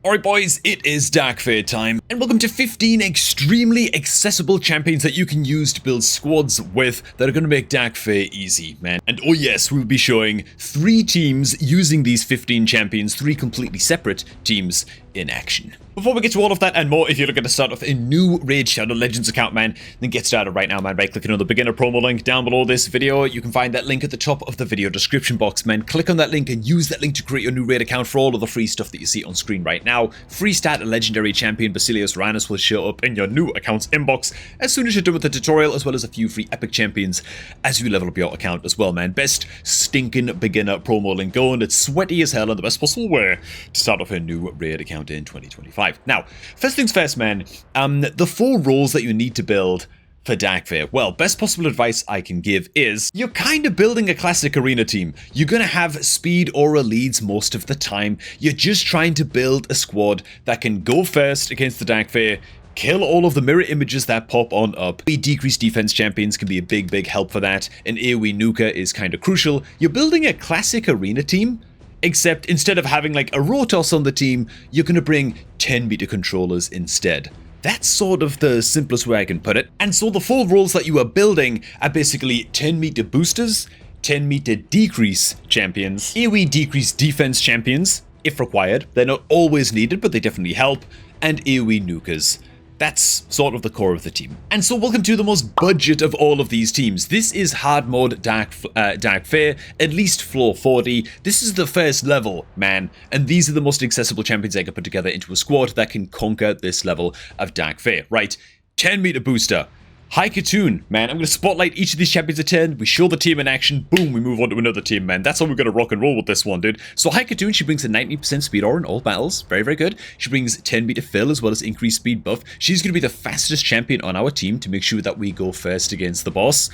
Alright boys, it is Dark Fae time, and welcome to 15 extremely accessible champions that you can use to build squads with that are going to make Dark Fae easy, man. And oh yes, we'll be showing 3 teams using these 15 champions, 3 completely separate teams in action. Before we get to all of that and more, if you're looking to start off a new Raid Shadow Legends account, man, then get started right now, man, by clicking on the beginner promo link down below this video. You can find that link at the top of the video description box, man. Click on that link and use that link to create your new Raid account for all of the free stuff that you see on screen right now. Free start a legendary champion, Basilius Rhinus, will show up in your new account's inbox as soon as you're done with the tutorial, as well as a few free epic champions as you level up your account as well, man. Best stinking beginner promo link going. It's sweaty as hell in the best possible way to start off a new Raid account in 2025. Now, first things first, man, the 4 roles that you need to build for Dark Fae. Well, best possible advice I can give is you're kind of building a classic arena team. You're going to have speed aura leads most of the time. You're just trying to build a squad that can go first against the Dark Fae, kill all of the mirror images that pop on up. Decreased defense champions can be a big help for that. An AoE nuker is kind of crucial. You're building a classic arena team, except instead of having like a Rotos on the team, you're going to bring 10-meter controllers instead. That's sort of the simplest way I can put it. And so the 4 roles that you are building are basically 10-meter boosters, 10-meter decrease champions, AoE decrease defense champions, if required. They're not always needed, but they definitely help, and AoE nukers. That's sort of the core of the team. And so welcome to the most budget of all of these teams. This is hard mode Dark Fae, at least floor 40. This is the first level, man. And these are the most accessible champions I can put together into a squad that can conquer this level of Dark Fae. Right, 10-meter booster. High Katoon, man. I'm going to spotlight each of these champions a turn. We show the team in action. Boom, we move on to another team, man. That's how we're going to rock and roll with this one, dude. So High Katoon, she brings a 90% speed aura in all battles. Very good. She brings 10-meter fill as well as increased speed buff. She's going to be the fastest champion on our team to make sure that we go first against the boss.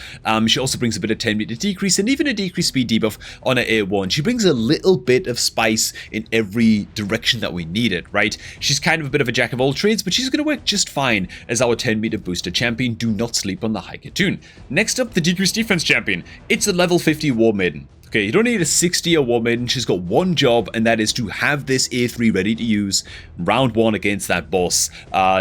She also brings a bit of 10-meter decrease and even a decreased speed debuff on her A1. She brings a little bit of spice in every direction that we need it, right? She's kind of a bit of a jack of all trades, but she's going to work just fine as our 10-meter booster champion. Do not sleep on the High Katoon. Next up, the decreased defense champion. It's a level 50 War Maiden. Okay, you don't need a 60 War Maiden. She's got one job, and that is to have this A3 ready to use round 1 against that boss.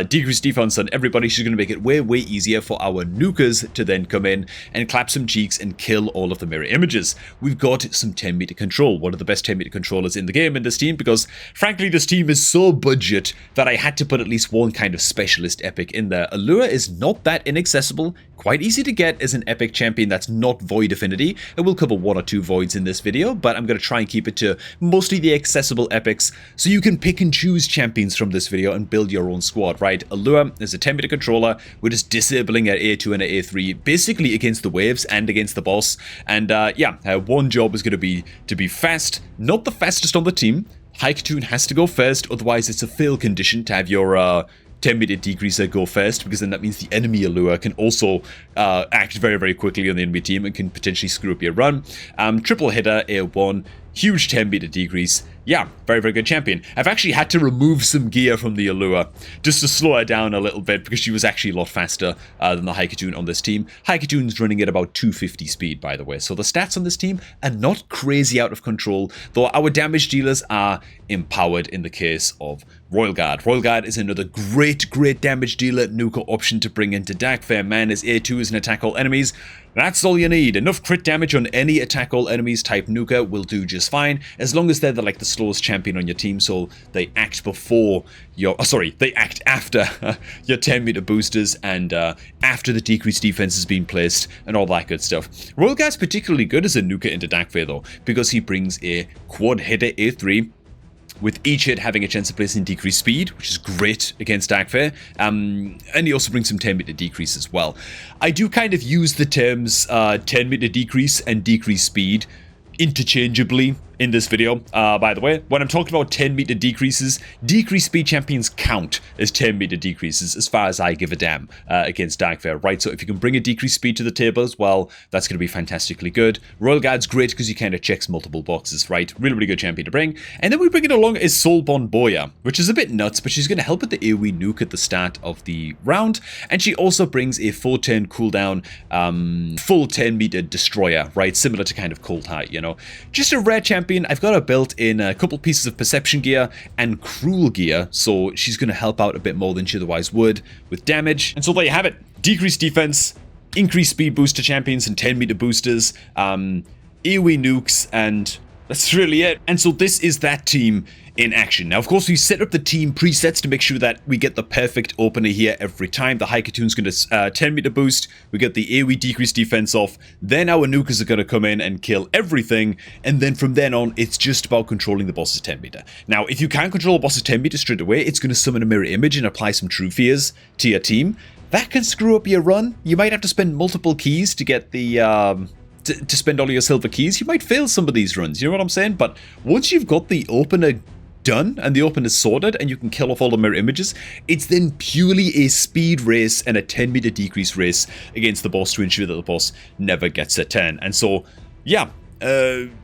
Decreased defense on everybody. She's going to make it way easier for our nukers to then come in and clap some cheeks and kill all of the mirror images. We've got some 10-meter control. One of the best 10-meter controllers in the game in this team, because frankly this team is so budget that I had to put at least one kind of specialist epic in there. Allure is not that inaccessible. Quite easy to get as an epic champion that's not void affinity. It will cover 1 or 2 voids in this video, but I'm going to try and keep it to mostly the accessible epics, so you can pick and choose champions from this video and build your own squad, right? Allure is a 10-meter controller. We're just disabling her A2 and her A3, basically against the waves and against the boss. And yeah, her one job is going to be fast, not the fastest on the team. High Katoon has to go first, otherwise it's a fail condition to have your 10-meter decreaser go first, because then that means the enemy Allure can also act very quickly on the enemy team and can potentially screw up your run. Triple hitter, A1, huge 10-meter decrease. Yeah, very good champion. I've actually had to remove some gear from the Allure just to slow her down a little bit, because she was actually a lot faster than the High Katoon on this team. High Katoon's running at about 250 speed, by the way. So the stats on this team are not crazy out of control, though our damage dealers are empowered in the case of Royal Guard. Royal Guard is another great damage dealer nuker option to bring into Dark Fae, man, as A2 is an attack all enemies. That's all you need. Enough crit damage on any attack all enemies type nuker will do just fine, as long as they're the slowest champion on your team, so they act before your... they act after your 10-meter boosters and after the decreased defense has been placed and all that good stuff. Royal Guard's particularly good as a nuker into Dark Fae, though, because he brings a quad hitter A3, with each hit having a chance of placing decreased speed, which is great against Dark Fae. And he also brings some 10-meter decrease as well. I do kind of use the terms 10-meter decrease and decreased speed interchangeably in this video, by the way. When I'm talking about 10-meter decreases, decreased speed champions count as 10-meter decreases as far as I give a damn against Dark Fae, right? So if you can bring a decreased speed to the table as well, that's going to be fantastically good. Royal Guard's great because he kind of checks multiple boxes, right? Really good champion to bring. And then we bring it along is Soulborn Boya, which is a bit nuts, but she's going to help with the AoE nuke at the start of the round. And she also brings a 4-turn cooldown, full 10-meter destroyer, right? Similar to kind of Cold Heart, you know? Just a rare champion champion, I've got her built in a couple pieces of perception gear and cruel gear, so she's going to help out a bit more than she otherwise would with damage. And so there you have it. Decreased defense, increased speed boost to champions and 10-meter boosters, AoE nukes, and that's really it. And so this is that team in action. Now, of course, we set up the team presets to make sure that we get the perfect opener here every time. The Haikatoon's going to 10-meter boost. We get the AoE decreased defense off. Then our nukers are going to come in and kill everything. And then from then on, it's just about controlling the boss's 10-meter. Now, if you can't control a boss's 10-meter straight away, it's going to summon a mirror image and apply some true fears to your team. That can screw up your run. You might have to spend multiple keys to get the... to spend all your silver keys. You might fail some of these runs, you know what I'm saying? But once you've got the opener done and the opener sorted and you can kill off all the mirror images, it's then purely a speed race and a 10-meter decrease race against the boss to ensure that the boss never gets a 10. And so, yeah,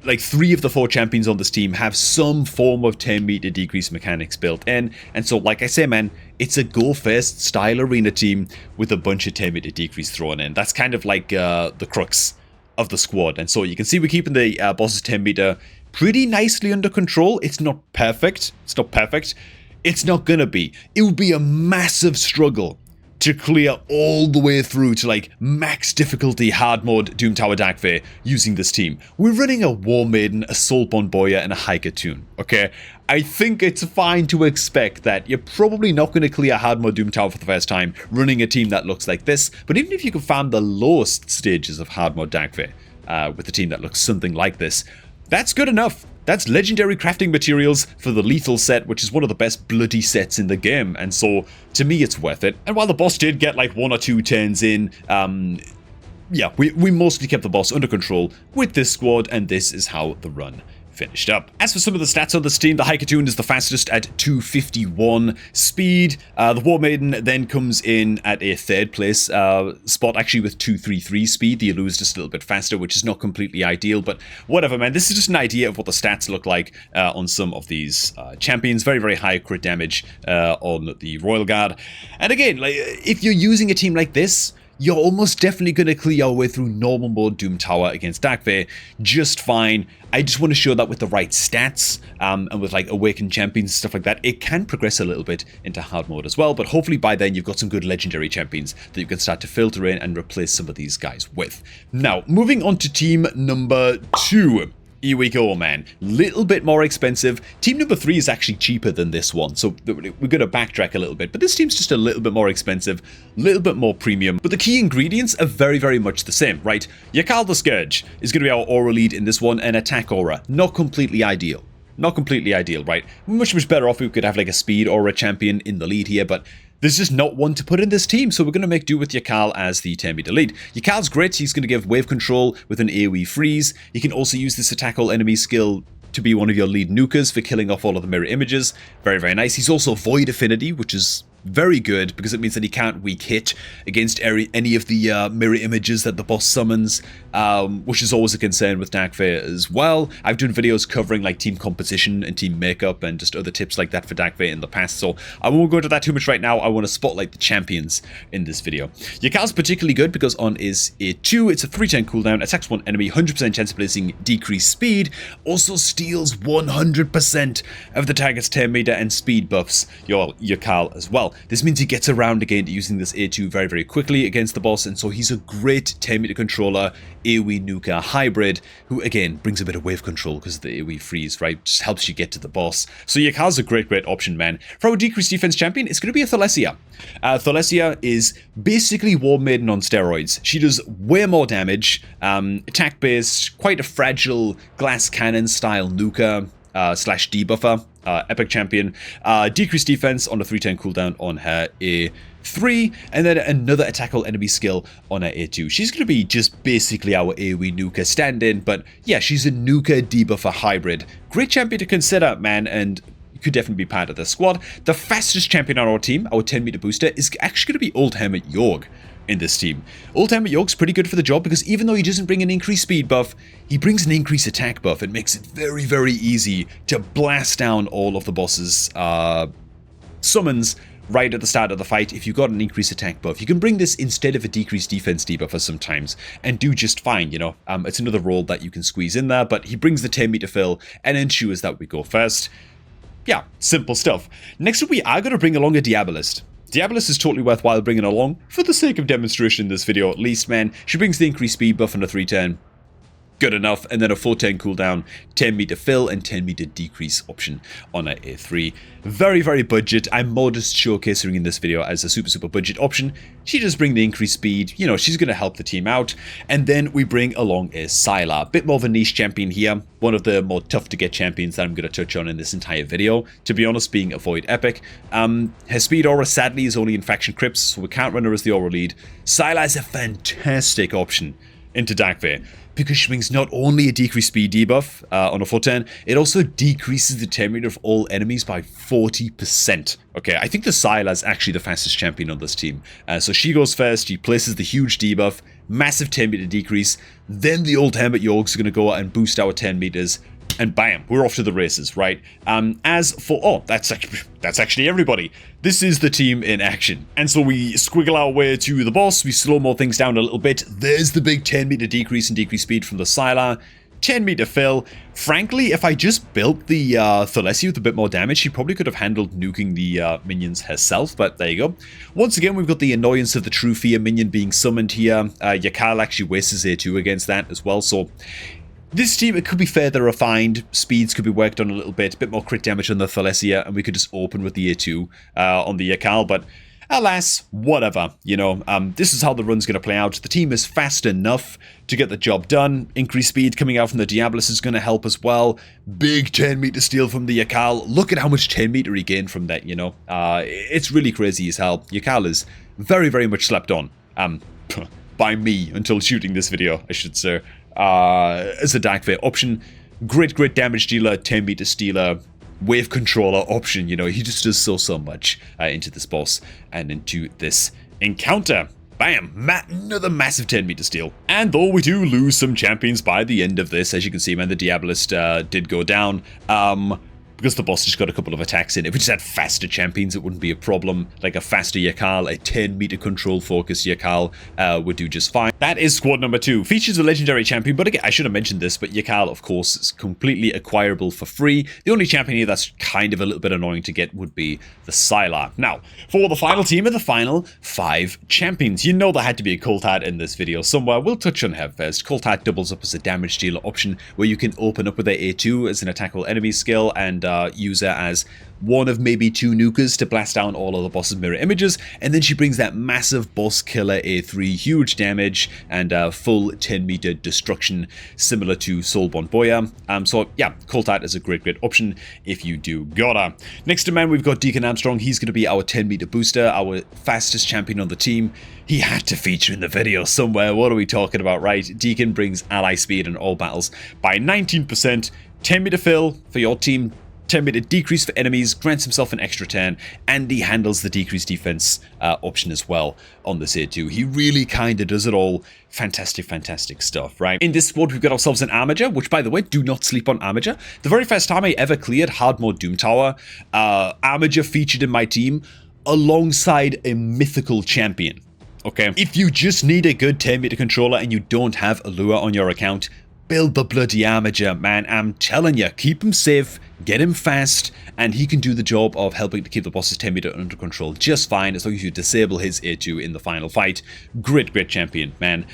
like 3 of the 4 champions on this team have some form of 10-meter decrease mechanics built in. And so, like I say, man, it's a go-first style arena team with a bunch of 10-meter decrease thrown in. That's kind of like the crux of the squad. And so you can see we're keeping the boss's 10-meter pretty nicely under control. It's not perfect. It's not perfect. It's not gonna be. It would be a massive struggle to clear all the way through to like max difficulty hard mode Doom Tower Dark Fae using this team. We're running a War Maiden, a Soulborn Boya, and a Haikatoon, okay? I think it's fine to expect that you're probably not going to clear hard mode Doom Tower for the first time running a team that looks like this, but even if you can farm the lowest stages of hard mode Dark Fae with a team that looks something like this, that's good enough. That's legendary crafting materials for the lethal set, which is one of the best bloody sets in the game, and so to me it's worth it. And while the boss did get like 1 or 2 turns in, yeah, we mostly kept the boss under control with this squad, and this is how the run finished up. As for some of the stats on this team, the Haikatoon is the fastest at 251 speed. The War Maiden then comes in at a 3rd place spot, actually with 233 speed. The Alu is just a little bit faster, which is not completely ideal, but whatever, man. This is just an idea of what the stats look like on some of these champions. Very, very high crit damage on the Royal Guard. And again, like, if you're using a team like this, you're almost definitely going to clear your way through normal mode Doom Tower against Dark Fae just fine. I just want to show that with the right stats and with like Awakened Champions and stuff like that, it can progress a little bit into hard mode as well. But hopefully by then you've got some good legendary champions that you can start to filter in and replace some of these guys with. Now, moving on to team number 2. Here we go, man. Little bit more expensive. Team number 3 is actually cheaper than this one, so we're going to backtrack a little bit. But this team's just a little bit more expensive, a little bit more premium. But the key ingredients are very, very much the same, right? Yakal the Scourge is going to be our aura lead in this one, and attack aura. Not completely ideal. Not completely ideal, right? Much, much better off if we could have like a speed aura champion in the lead here, but there's just not one to put in this team, so we're going to make do with Yakal as the 10-meter lead. Yakal's great. He's going to give wave control with an AoE freeze. You can also use this attack all enemy skill to be one of your lead nukers for killing off all of the mirror images. Very, very nice. He's also Void Affinity, which is very good because it means that he can't weak hit against any of the mirror images that the boss summons, which is always a concern with Dark Fae as well. I've done videos covering like team composition and team makeup and just other tips like that for Dark Fae in the past, so I won't go into that too much right now. I want to spotlight the champions in this video. Yakal's particularly good because on is a 2, it's a 3-turn cooldown, attacks one enemy, 100% chance of placing decreased speed, also steals 100% of the target's 10-meter and speed buffs your Yakal as well. This means he gets around again to using this A2 very, very quickly against the boss, and so he's a great 10-meter controller, AoE nuker hybrid, who again brings a bit of wave control because of the AoE freeze, right? Just helps you get to the boss. So Yakal's a great, great option, man. For our decreased defense champion, it's going to be a Thalesia. Thalesia is basically War Maiden on steroids. She does way more damage, attack-based, quite a fragile glass cannon style nuker slash debuffer. Epic champion, decreased defense on a 3-turn cooldown on her A3, and then another attack all enemy skill on her A2. She's going to be just basically our AoE nuker stand-in, but yeah, she's a nuker debuffer hybrid. Great champion to consider, man, and could definitely be part of the squad. The fastest champion on our team, our 10-meter booster, is actually going to be Old Hermit Yorg in this team. Old Hermit Yorg's pretty good for the job because even though he doesn't bring an increased speed buff, he brings an increased attack buff. It makes it very, very easy to blast down all of the boss's summons right at the start of the fight, if you've got an increased attack buff, you can bring this instead of a decreased defense debuffer sometimes, and do just fine, you know. It's another role that you can squeeze in there, but he brings the 10 meter fill and ensures that we go first. Yeah, simple stuff. Next up, we are going to bring along a Diabolist. Diabolist is totally worthwhile bringing along, for the sake of demonstration in this video at least, man. She brings the increased speed buff on a 310. Good enough, and then a 410 cooldown, 10 meter fill, and 10 meter decrease option on a A3. Very, very budget. I'm more just showcasing in this video as a super budget option. She does bring the increased speed, you know, she's going to help the team out. And then we bring along a Sylar, bit more of a niche champion here, one of the more tough to get champions that I'm going to touch on in this entire video, to be honest, being Avoid Epic. Her speed aura sadly is only in faction crypts, so we can't run her as the aura lead. Sylar is a fantastic option into Dark Fae, because she brings not only a decreased speed debuff on a 410, it also decreases the 10 meter of all enemies by 40%. Okay, I think the Sylar is actually the fastest champion on this team. So she goes first, she places the huge debuff, massive 10 meter decrease, then the old Hermit Yorks are going to go and boost our 10 meters, and bam, we're off to the races, right? As for, oh, that's actually everybody. This is the team in action. And so we squiggle our way to the boss, we slow more things down a little bit. There's the big 10 meter decrease in decreased speed from the Sylar. 10 meter fill. Frankly, if I just built the Thalessi with a bit more damage, she probably could have handled nuking the minions herself, but there you go. Once again, we've got the annoyance of the True Fear minion being summoned here. Yakal actually wastes his A2 against that as well, so this team, it could be further refined, speeds could be worked on a little bit more crit damage on the Thalessia, and we could just open with the A2 on the Yakal, but alas, whatever, you know, this is how the run's going to play out. The team is fast enough to get the job done. Increased speed coming out from the Diabolist is going to help as well. Big 10 meter steal from the Yakal. Look at how much 10 meter he gained from that, you know. It's really crazy as hell. Yakal is very, very much slept on. By me until shooting this video, I should say. As a Dark Fae option, great damage dealer, 10 meter stealer, wave controller option, you know, he just does so much into this boss and into this encounter. Bam! Another massive 10 meter steal. And though we do lose some champions by the end of this, as you can see, man, the Diabolist did go down. Because the boss just got a couple of attacks in. If we just had faster champions, it wouldn't be a problem. Like a faster Yakal, a 10 meter control focused Yakal would do just fine. That is squad number 2. Features a legendary champion, but again, I should have mentioned this, but Yakal, of course, is completely acquirable for free. The only champion here that's kind of a little bit annoying to get would be the Sylar. Now, for the final team of the final 5 champions, you know there had to be a Coltart in this video somewhere. We'll touch on her first. Coltart doubles up as a damage dealer option, where you can open up with their A2 as an attackable enemy skill, and use her as one of maybe 2 nukers to blast down all of the boss's mirror images, and then she brings that massive boss killer A3, huge damage, and full 10 meter destruction, similar to Soulborn Boya. So yeah, Coltart is a great option if you do got her. Next to man, we've got Deacon Armstrong. He's going to be our 10 meter booster, our fastest champion on the team. He had to feature in the video somewhere. What are we talking about, right? Deacon brings ally speed in all battles by 19%, 10 meter fill for your team, 10 meter decrease for enemies, grants himself an extra turn, and he handles the decreased defense option as well on this A2. He really kind of does it all. Fantastic stuff, right? In this squad, we've got ourselves an Armiger, which, by the way, do not sleep on Armiger. The very first time I ever cleared hard mode Doom Tower, Armiger featured in my team alongside a mythical champion. Okay, if you just need a good 10 meter controller and you don't have Allure on your account, build the bloody Armiger, man. I'm telling you, keep him safe, get him fast, and he can do the job of helping to keep the boss's 10 meter under control just fine, as long as you disable his A2 in the final fight. Great champion, man.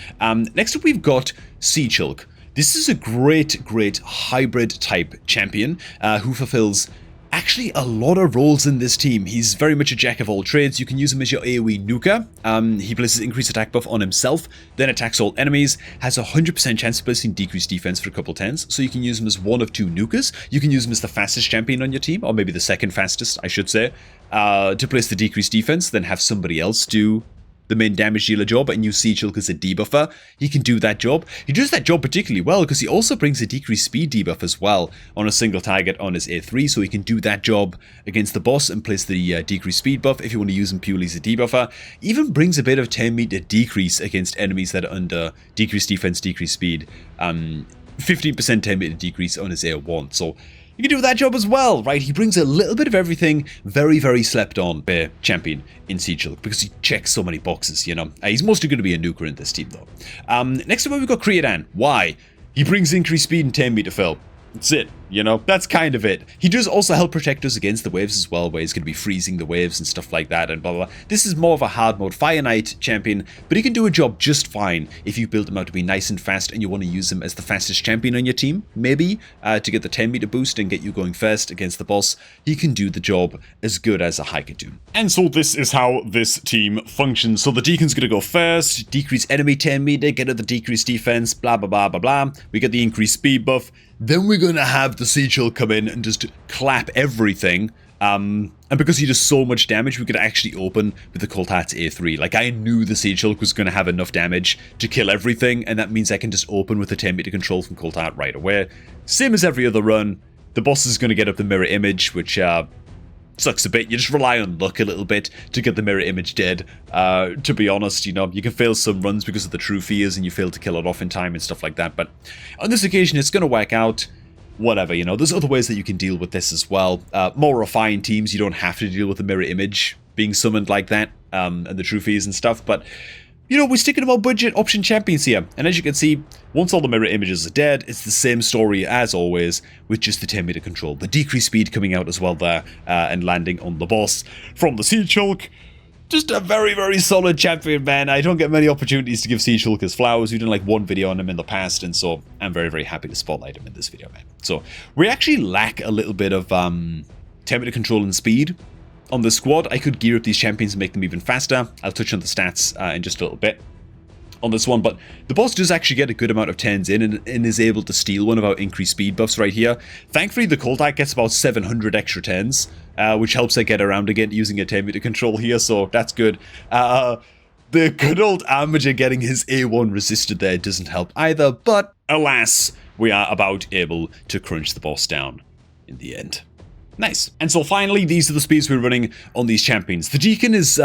Next up, we've got Seachulk. This is a great hybrid type champion who fulfills actually a lot of roles in this team. He's very much a jack of all trades. You can use him as your AoE nuker. He places increased attack buff on himself, then attacks all enemies, has a 100% chance of placing decreased defense for a couple turns, so you can use him as one of 2 nukers. You can use him as the fastest champion on your team, or maybe the second fastest, I should say, to place the decreased defense, then have somebody else do the main damage dealer job and use Seachulk as a debuffer. He can do that job. He does that job particularly well because he also brings a decreased speed debuff as well on a single target on his A3, so he can do that job against the boss and place the decreased speed buff if you want to use him purely as a debuffer. Even brings a bit of 10 meter decrease against enemies that are under decreased defense, decreased speed. 15% 10 meter decrease on his A1, so you can do that job as well, right? He brings a little bit of everything, very, very slept on champion in Siege Hulk, because he checks so many boxes, you know. He's mostly going to be a nuker in this team, though. Next up, we've got Creodan. Why? He brings increased speed and 10 meter fill. That's it, you know, that's kind of it. He does also help protect us against the waves as well, where he's going to be freezing the waves and stuff like that and blah, blah, blah. This is more of a hard mode Fire Knight champion, but he can do a job just fine if you build him out to be nice and fast and you want to use him as the fastest champion on your team, maybe, to get the 10 meter boost and get you going first against the boss. He can do the job as good as a Haikatoon. And so this is how this team functions. So the Deacon's going to go first, decrease enemy 10 meter, get at the decreased defense, blah, blah, blah, blah, blah. We get the increased speed buff. Then we're going to have the Siege Hulk come in and just clap everything. And because he does so much damage, we could actually open with the Cold Hearts A3. Like, I knew the Siege Hulk was going to have enough damage to kill everything, and that means I can just open with the 10 meter control from Cold Heart right away. Same as every other run. The boss is going to get up the mirror image, which sucks a bit. You just rely on luck a little bit to get the mirror image dead. To be honest, you know, you can fail some runs because of the true fears and you fail to kill it off in time and stuff like that. But on this occasion, it's going to work out. Whatever, you know, there's other ways that you can deal with this as well. More refined teams, you don't have to deal with the mirror image being summoned like that, and the true fears and stuff. But, you know, we're sticking to our budget option champions here. And as you can see, once all the mirror images are dead, it's the same story as always, with just the 10 meter control. The decreased speed coming out as well there, and landing on the boss from the Siege Hulk. Just a very, very solid champion, man. I don't get many opportunities to give Siege Hulk his flowers. We've done like one video on him in the past, and so I'm very, very happy to spotlight him in this video, man. So we actually lack a little bit of 10 meter control and speed on the squad. I could gear up these champions and make them even faster. I'll touch on the stats in just a little bit on this one, but the boss does actually get a good amount of 10s in and is able to steal one of our increased speed buffs right here. Thankfully, the Cold Heart gets about 700 extra 10s, which helps her get around again using a 10 meter control here, so that's good. The good old Armiger getting his A1 resisted there doesn't help either, but alas, we are about able to crunch the boss down in the end. Nice. And so finally, these are the speeds we're running on these champions. The Deacon is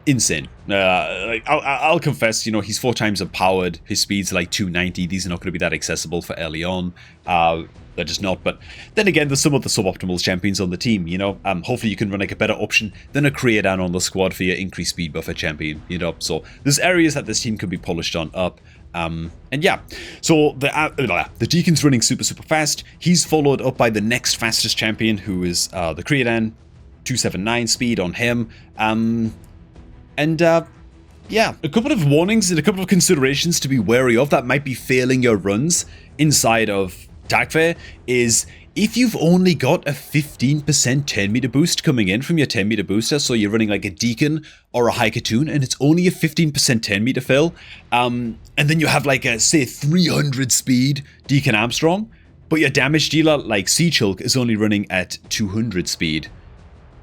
insane. Like, I'll confess, you know, he's 4 times empowered. His speed's like 290. These are not going to be that accessible for early on. They're just not. But then again, there's some of the suboptimal champions on the team, you know. Hopefully you can run like a better option than a Creodan on the squad for your increased speed buffer champion, you know. So there's areas that this team can be polished on up. And yeah, so the Deacon's running super, super fast. He's followed up by the next fastest champion, who is the Creodan, 279 speed on him. Yeah, a couple of warnings and a couple of considerations to be wary of that might be failing your runs inside of Dark Fae is if you've only got a 15% 10 meter boost coming in from your 10 meter booster, so you're running like a Deacon or a Haikatoon and it's only a 15% 10 meter fill, and then you have like a, say, 300 speed Deacon Armstrong, but your damage dealer like Siege Hulk is only running at 200 speed.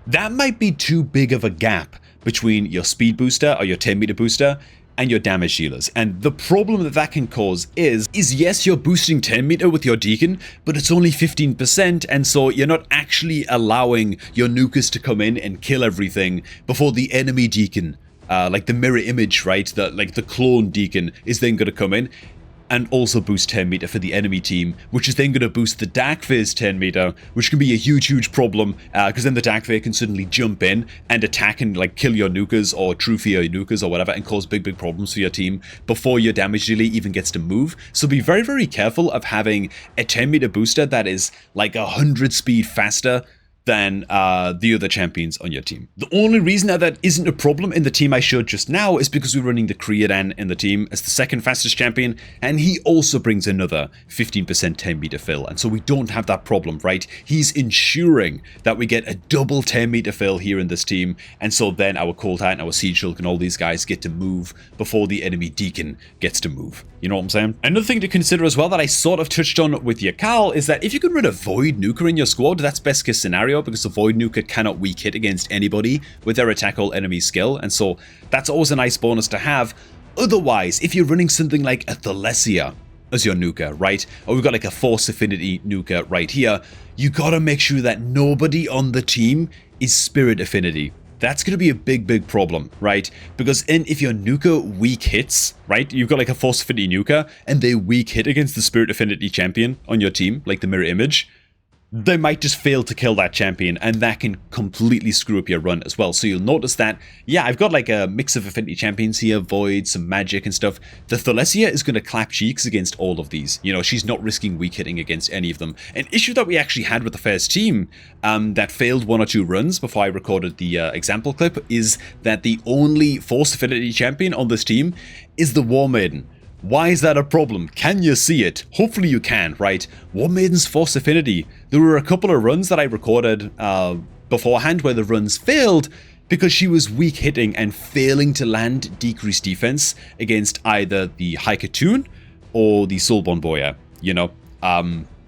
That might be too big of a gap between your speed booster or your 10 meter booster and your damage dealers. And the problem that that can cause is yes, you're boosting 10 meter with your Deacon, but it's only 15%, and so you're not actually allowing your nukers to come in and kill everything before the enemy Deacon, like the mirror image, right? Like the clone Deacon is then going to come in and also boost 10 meter for the enemy team, which is then going to boost the Dark Fae's 10 meter, which can be a huge, huge problem, because then the Dark Fae can suddenly jump in and attack and like kill your nukers or true fear your nukers or whatever and cause big, big problems for your team before your damage dealer even gets to move. So be very, very careful of having a 10 meter booster that is like 100 speed faster than the other champions on your team. The only reason that isn't a problem in the team I showed just now is because we're running the Creodan in the team as the second fastest champion, and he also brings another 15% 10 meter fill, and so we don't have that problem, right? He's ensuring that we get a double 10 meter fill here in this team, and so then our Cold Heart and our Siege Hulk and all these guys get to move before the enemy Deacon gets to move. You know what I'm saying? Another thing to consider as well that I sort of touched on with your Carl is that if you can run a Void Nuker in your squad, that's best case scenario, because the Void Nuker cannot weak hit against anybody with their attack all enemy skill, and so that's always a nice bonus to have. Otherwise, if you're running something like a Thalesia as your nuker, right, or we've got like a Force Affinity nuker right here, you gotta make sure that nobody on the team is Spirit Affinity. That's going to be a big, big problem, right? Because if your nuker weak hits, right, you've got like a Force Affinity nuker, and they weak hit against the Spirit Affinity champion on your team, like the mirror image, they might just fail to kill that champion, and that can completely screw up your run as well. So you'll notice that, yeah, I've got like a mix of affinity champions here, Void, some magic and stuff. The Thalesia is going to clap cheeks against all of these. You know, she's not risking weak hitting against any of them. An issue that we actually had with the first team that failed 1 or 2 runs before I recorded the example clip is that the only Force affinity champion on this team is the War Maiden. Why is that a problem? Can you see it? Hopefully you can, right? War Maiden's Force Affinity. There were a couple of runs that I recorded beforehand where the runs failed because she was weak hitting and failing to land decreased defense against either the Haikatoon or the Soulborn Boya, you know?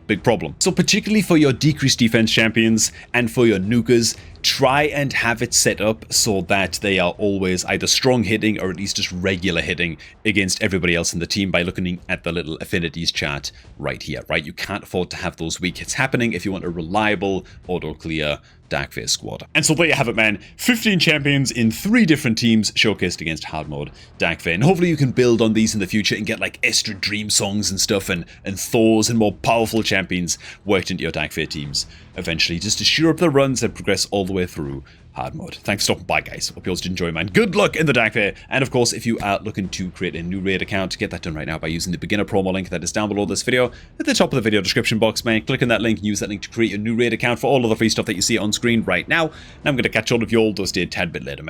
Big problem. So particularly for your decreased defense champions and for your nukers, try and have it set up so that they are always either strong hitting or at least just regular hitting against everybody else in the team by looking at the little affinities chart right here, right? You can't afford to have those weak hits happening if you want a reliable auto-clear Dark Fae squad. And so there you have it, man. 15 champions in 3 different teams showcased against hard mode Dark Fae. And hopefully you can build on these in the future and get like Estra Dream songs and stuff and Thors and more powerful champions worked into your Dark Fae teams eventually, just to shore up the runs and progress all the way through hard mode. Thanks for stopping by, guys. Hope you all did enjoy, man. Good luck in the Dark Fae. And of course, if you are looking to create a new raid account, get that done right now by using the beginner promo link that is down below this video at the top of the video description box, man. Click on that link and use that link to create a new raid account for all of the free stuff that you see on screen right now. And I'm going to catch all of you all those day a tad bit later, man.